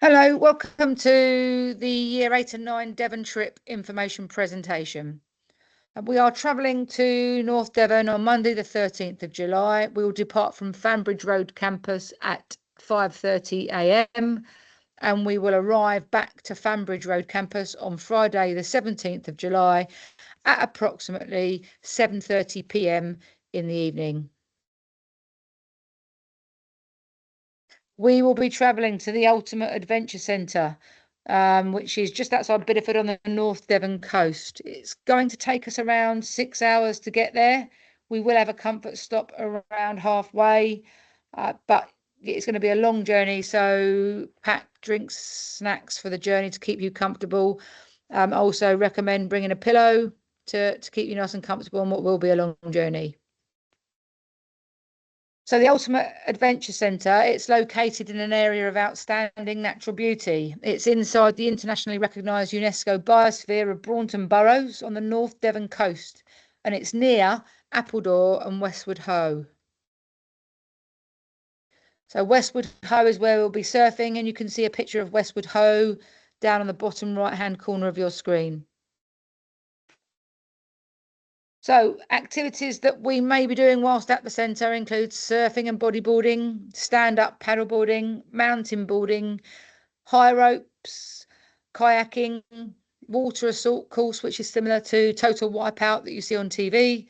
Hello, welcome to the Year 8 and 9 Devon trip information presentation. We are travelling to North Devon on Monday the 13th of July. We will depart from Fanbridge Road campus at 5:30 a.m. and we will arrive back to Fanbridge Road campus on Friday the 17th of July at approximately 7:30 p.m. in the evening. We will be travelling to the Ultimate Adventure Centre, which is just outside Bideford on the North Devon coast. It's going to take us around 6 hours to get there. We will have a comfort stop around halfway, but it's going to be a long journey, so pack drinks, snacks for the journey to keep you comfortable. I also recommend bringing a pillow to keep you nice and comfortable on what will be a long journey. So the Ultimate Adventure Centre, it's located in an area of outstanding natural beauty. It's inside the internationally recognised UNESCO biosphere of Braunton Burrows on the North Devon coast, and it's near Appledore and Westward Ho. So Westward Ho is where we'll be surfing, and you can see a picture of Westward Ho down on the bottom right-hand corner of your screen. So activities that we may be doing whilst at the centre include surfing and bodyboarding, stand-up paddleboarding, mountain boarding, high ropes, kayaking, water assault course, which is similar to Total Wipeout that you see on TV,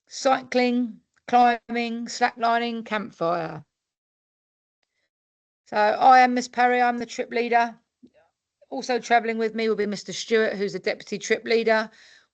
cycling, climbing, slacklining, campfire. So I am Miss Perry, I'm the trip leader. Also travelling with me will be Mr. Stewart, who's the deputy trip leader.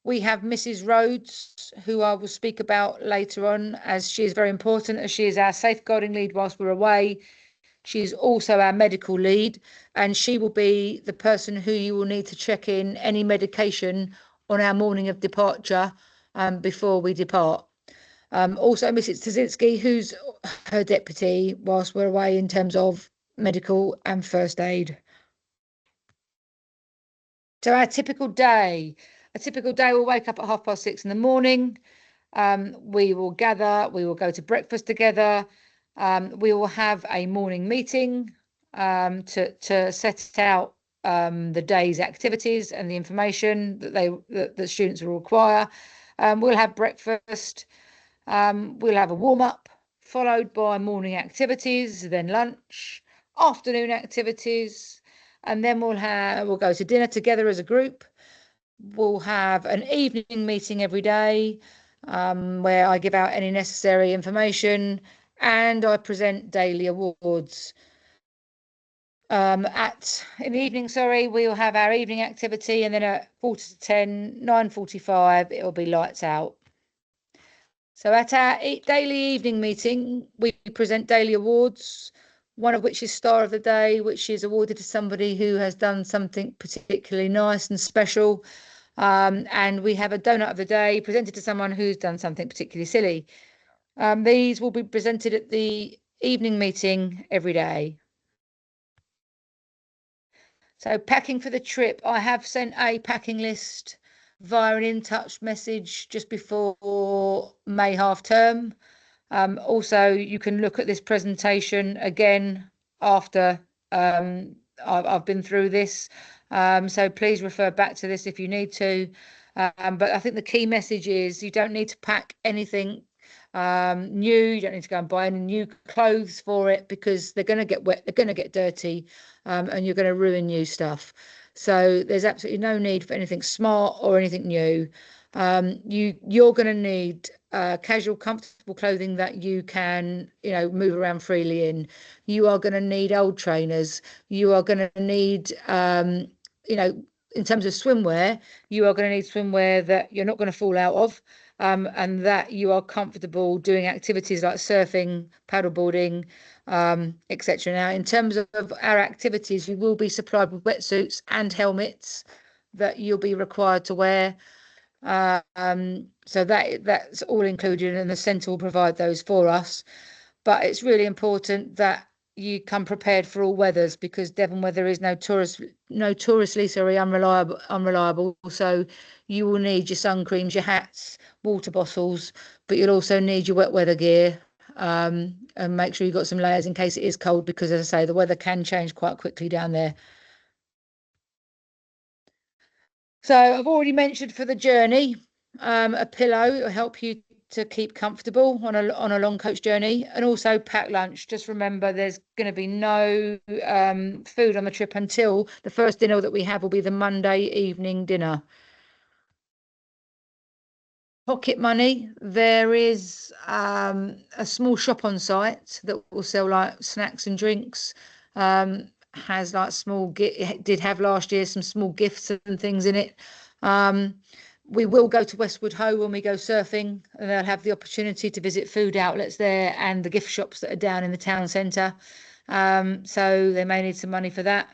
We have Mrs. Rhodes, who I will speak about later on, as she is very important, as she is our safeguarding lead whilst we're away. She is also our medical lead, and she will be the person who you will need to check in any medication on our morning of departure before we depart. Also, Mrs. Tazinski, who's her deputy whilst we're away in terms of medical and first aid. So a typical day we'll wake up at 6:30 in the morning. We will gather, we will go to breakfast together. We will have a morning meeting to set out the day's activities and the information that the students will require. We'll have breakfast. We'll have a warm-up, followed by morning activities, then lunch, afternoon activities, and then we'll go to dinner together as a group. We'll have an evening meeting every day where I give out any necessary information and I present daily awards. In the evening, we'll have our evening activity, and then at 9:45, 9:45, it'll be lights out. So at our daily evening meeting, we present daily awards, one of which is Star of the Day, which is awarded to somebody who has done something particularly nice and special. And we have a donut of the day presented to someone who's done something particularly silly. These will be presented at the evening meeting every day. So packing for the trip, I have sent a packing list via an in-touch message just before May half term. Also, you can look at this presentation again after I've been through this. So please refer back to this if you need to. But I think the key message is you don't need to pack anything new. You don't need to go and buy any new clothes for it because they're going to get wet, they're going to get dirty, and you're going to ruin new stuff. So there's absolutely no need for anything smart or anything new. You're going to need casual, comfortable clothing that you can, move around freely in. You are going to need old trainers. You are going to need, in terms of swimwear, you are going to need swimwear that you're not going to fall out of, and that you are comfortable doing activities like surfing, paddleboarding, etc. Now, in terms of our activities, you will be supplied with wetsuits and helmets that you'll be required to wear. So that's all included, and the centre will provide those for us. But it's really important that you come prepared for all weathers, because Devon weather is notoriously unreliable. So you will need your sun creams, your hats, water bottles, but you'll also need your wet weather gear, and make sure you've got some layers in case it is cold, because as I say, the weather can change quite quickly down there. So I've already mentioned for the journey, a pillow will help you to keep comfortable on a long coach journey, and also pack lunch. Just remember, there's going to be no food on the trip until the first dinner that we have will be the Monday evening dinner. Pocket money. There is a small shop on site that will sell like snacks and drinks. Has like it did have last year some small gifts and things in it. We will go to Westwood Ho when we go surfing, and they'll have the opportunity to visit food outlets there and the gift shops that are down in the town centre. So they may need some money for that.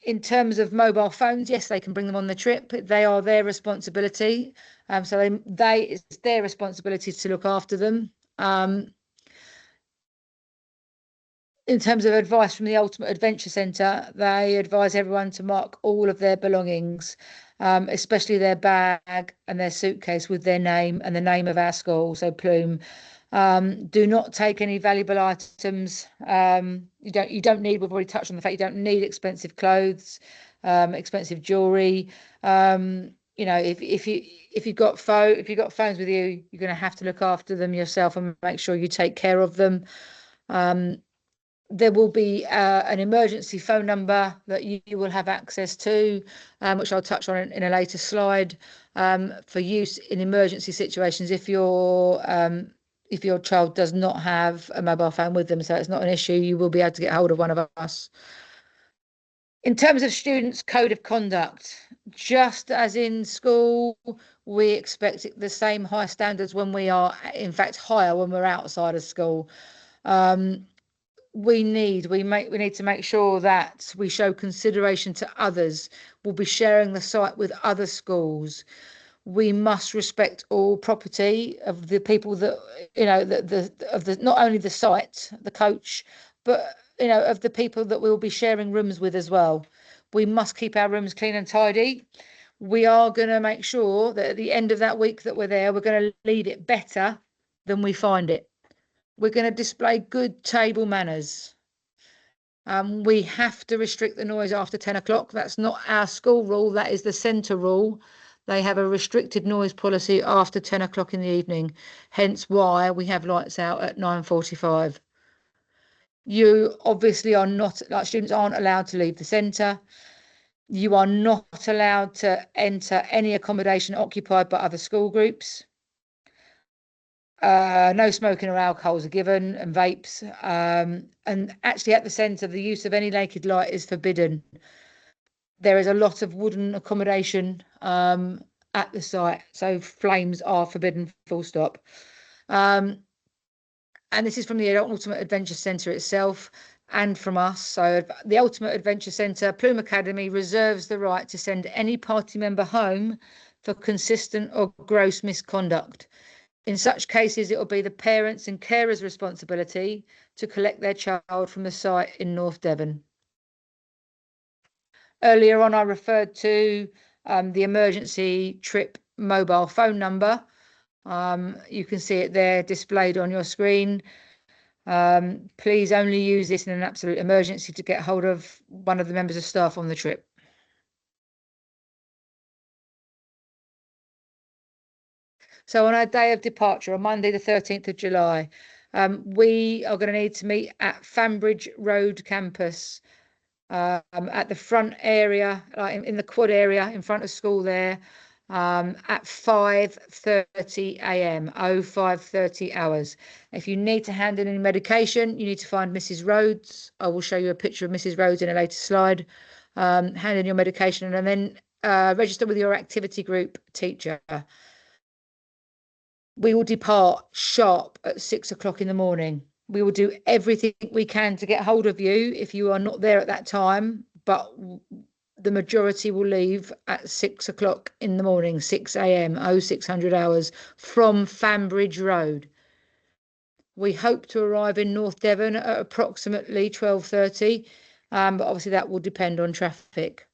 In terms of mobile phones, yes, they can bring them on the trip. They are their responsibility. So it's their responsibility to look after them. In terms of advice from the Ultimate Adventure Centre, they advise everyone to mark all of their belongings, especially their bag and their suitcase, with their name and the name of our school, so Plume. Do not take any valuable items. You don't need, we've already touched on the fact you don't need expensive clothes, expensive jewelry. If you've got phones with you, you're going to have to look after them yourself and make sure you take care of them. There will be an emergency phone number that you will have access to, which I'll touch on in a later slide, for use in emergency situations if your child does not have a mobile phone with them. So it's not an issue. You will be able to get hold of one of us. In terms of students' code of conduct, just as in school, we expect the same high standards when we are, in fact, higher when we're outside of school. We need to make sure that we show consideration to others. We'll be sharing the site with other schools. We must respect all property of the people that, not only the site, the coach, but of the people that we'll be sharing rooms with as well. We must keep our rooms clean and tidy. We are going to make sure that at the end of that week that we're there, we're going to leave it better than we find it. We're going to display good table manners. We have to restrict the noise after 10 o'clock. That's not our school rule. That is the centre rule. They have a restricted noise policy after 10 o'clock in the evening. Hence why we have lights out at 9:45. You obviously are not, like, students aren't allowed to leave the centre. You are not allowed to enter any accommodation occupied by other school groups. No smoking or alcohols are given, and vapes. And actually at the centre, the use of any naked light is forbidden. There is a lot of wooden accommodation at the site, so flames are forbidden, full stop. And this is from the Ultimate Adventure Centre itself and from us. So the Ultimate Adventure Centre, Plume Academy, reserves the right to send any party member home for consistent or gross misconduct. In such cases, it will be the parents' and carers' responsibility to collect their child from the site in North Devon. Earlier on, I referred to the emergency trip mobile phone number. You can see it there displayed on your screen. Please only use this in an absolute emergency to get hold of one of the members of staff on the trip. So on our day of departure, on Monday, the 13th of July, we are going to need to meet at Fambridge Road campus, at the front area, in the quad area in front of school there, at 5:30 a.m., 05:30 hours. If you need to hand in any medication, you need to find Mrs. Rhodes. I will show you a picture of Mrs. Rhodes in a later slide. Hand in your medication and then register with your activity group teacher. We will depart sharp at 6 o'clock in the morning. We will do everything we can to get hold of you if you are not there at that time, but the majority will leave at 6 o'clock in the morning, 6 a.m., 0600 hours from Fambridge Road. We hope to arrive in North Devon at approximately 12:30, but obviously that will depend on traffic.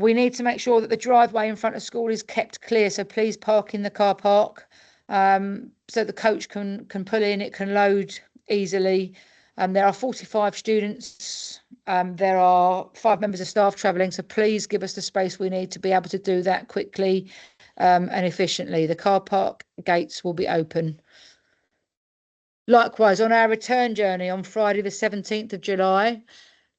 We need to make sure that the driveway in front of school is kept clear, so please park in the car park. so the coach can pull in, it can load easily. There are 45 students. There are 5 members of staff travelling, so please give us the space we need to be able to do that quickly and efficiently. The car park gates will be open. Likewise, on our return journey on Friday the 17th of July,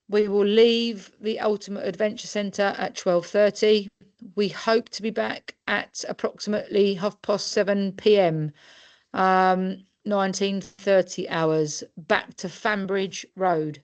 we will leave the Ultimate Adventure Centre at 12:30. We hope to be back at approximately 7:30 p.m. 19:30 hours, back to Fambridge Road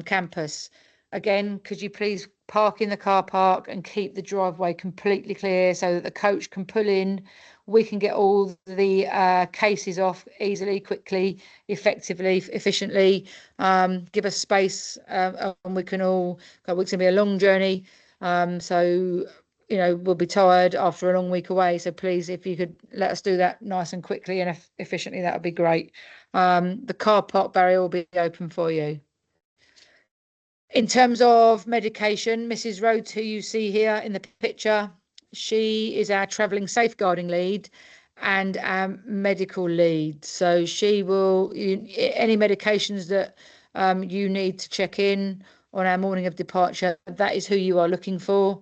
campus. Again, could you please park in the car park and keep the driveway completely clear so that the coach can pull in? We can get all the cases off easily, quickly, effectively, efficiently. Give us space, and we can all go. It's going to be a long journey, so we'll be tired after a long week away. So please, if you could let us do that nice and quickly and efficiently, that would be great. The car park barrier will be open for you. In terms of medication, Mrs. Rhodes, who you see here in the picture, she is our travelling safeguarding lead and our medical lead. So she will, any medications that you need to check in on our morning of departure, that is who you are looking for.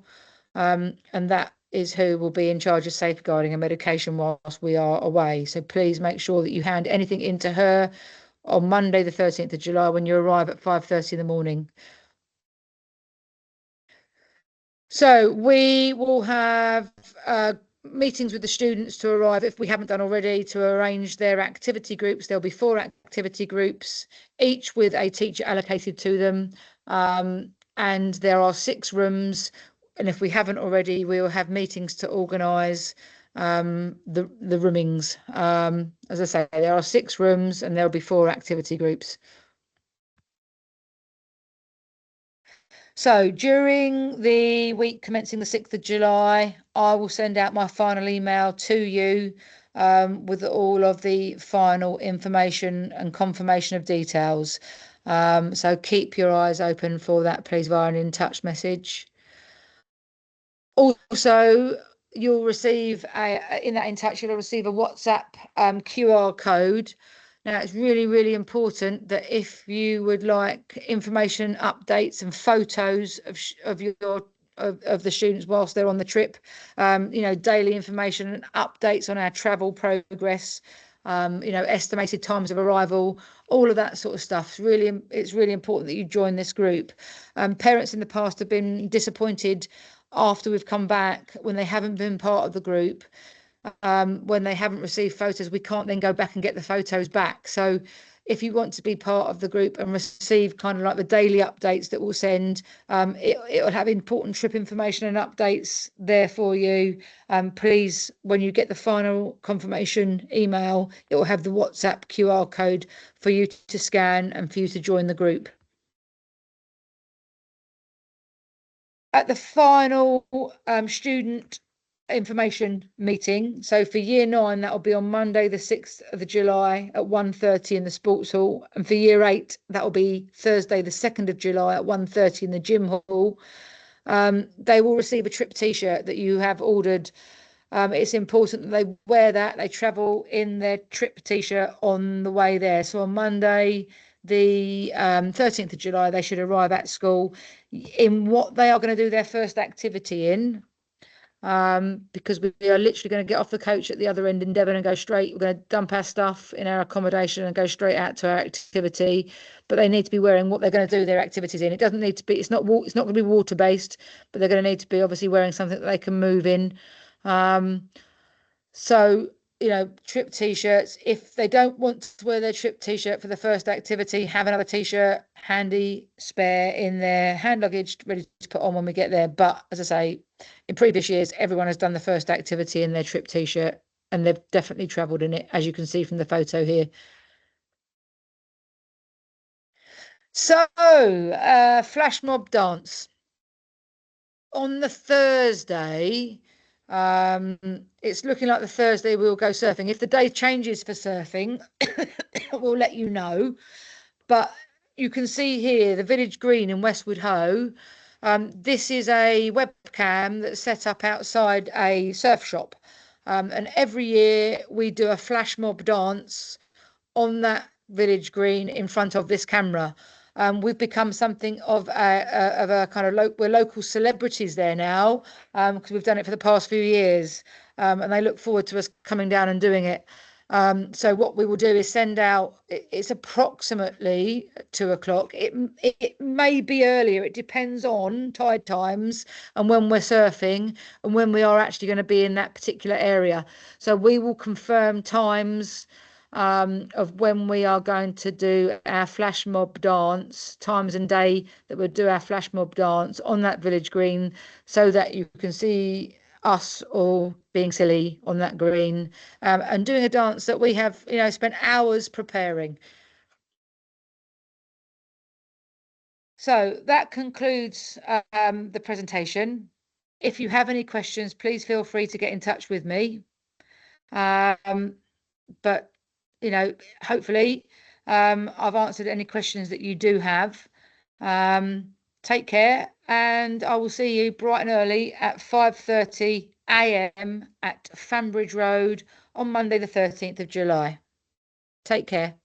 And that is who will be in charge of safeguarding and medication whilst we are away. So please make sure that you hand anything into her on Monday, the 13th of July, when you arrive at 5:30 in the morning. So we will have meetings with the students to arrive, if we haven't done already, to arrange their activity groups. There'll be 4 activity groups, each with a teacher allocated to them. And there are 6 rooms. And if we haven't already, we will have meetings to organise the roomings. As I say, there are 6 rooms and there'll be 4 activity groups. So during the week commencing the 6th of July, I will send out my final email to you with all of the final information and confirmation of details. So keep your eyes open for that, please, via an in touch message. Also, you'll receive in that in touch, you'll receive a WhatsApp QR code. Now, it's really, really important that if you would like information, updates, and photos of the students whilst they're on the trip, daily information and updates on our travel progress, estimated times of arrival, all of that sort of stuff. It's really important that you join this group. Parents in the past have been disappointed after we've come back when they haven't been part of the group. When they haven't received photos, we can't then go back and get the photos back. So if you want to be part of the group and receive kind of like the daily updates that we'll send, it will have important trip information and updates there for you. Please, when you get the final confirmation email, it will have the WhatsApp QR code for you to scan and for you to join the group. At the final student information meeting, so for year 9, that will be on Monday the 6th of July at 1:30 in the sports hall, and for year 8 that will be Thursday the 2nd of July at 1:30 in the gym hall. They will receive a trip t-shirt that you have ordered. It's important that they wear that, they travel in their trip t-shirt on the way there. So on Monday the 13th of July, they should arrive at school in what they are going to do their first activity in. Because we are literally going to get off the coach at the other end in Devon and go straight. We're going to dump our stuff in our accommodation and go straight out to our activity. But they need to be wearing what they're going to do their activities in. It doesn't need to be. It's not going to be water based, but they're going to need to be obviously wearing something that they can move in. So trip t-shirts. If they don't want to wear their trip t-shirt for the first activity, have another t-shirt handy spare in their hand luggage ready to put on when we get there. But as I say, in previous years, everyone has done the first activity in their trip t-shirt and they've definitely travelled in it, as you can see from the photo here. So, flash mob dance. On the Thursday, it's looking like the Thursday we'll go surfing. If the day changes for surfing, we'll let you know. But you can see here the village green in Westwood Ho. This is a webcam that's set up outside a surf shop. And every year we do a flash mob dance on that village green in front of this camera. We've become something of a kind of we're local celebrities there now, because we've done it for the past few years, and they look forward to us coming down and doing it. So what we will do is send out. It's approximately 2 o'clock. It may be earlier. It depends on tide times and when we're surfing and when we are actually going to be in that particular area. So we will confirm times of when we are going to do our flash mob dance, times and day that we'll do our flash mob dance on that village green, so that you can see us all being silly on that green, and doing a dance that we have, spent hours preparing. So that concludes the presentation. If you have any questions, please feel free to get in touch with me. But hopefully I've answered any questions that you do have. Take care, and I will see you bright and early at 5:30 a.m. at Fanbridge Road on Monday the 13th of July. Take care.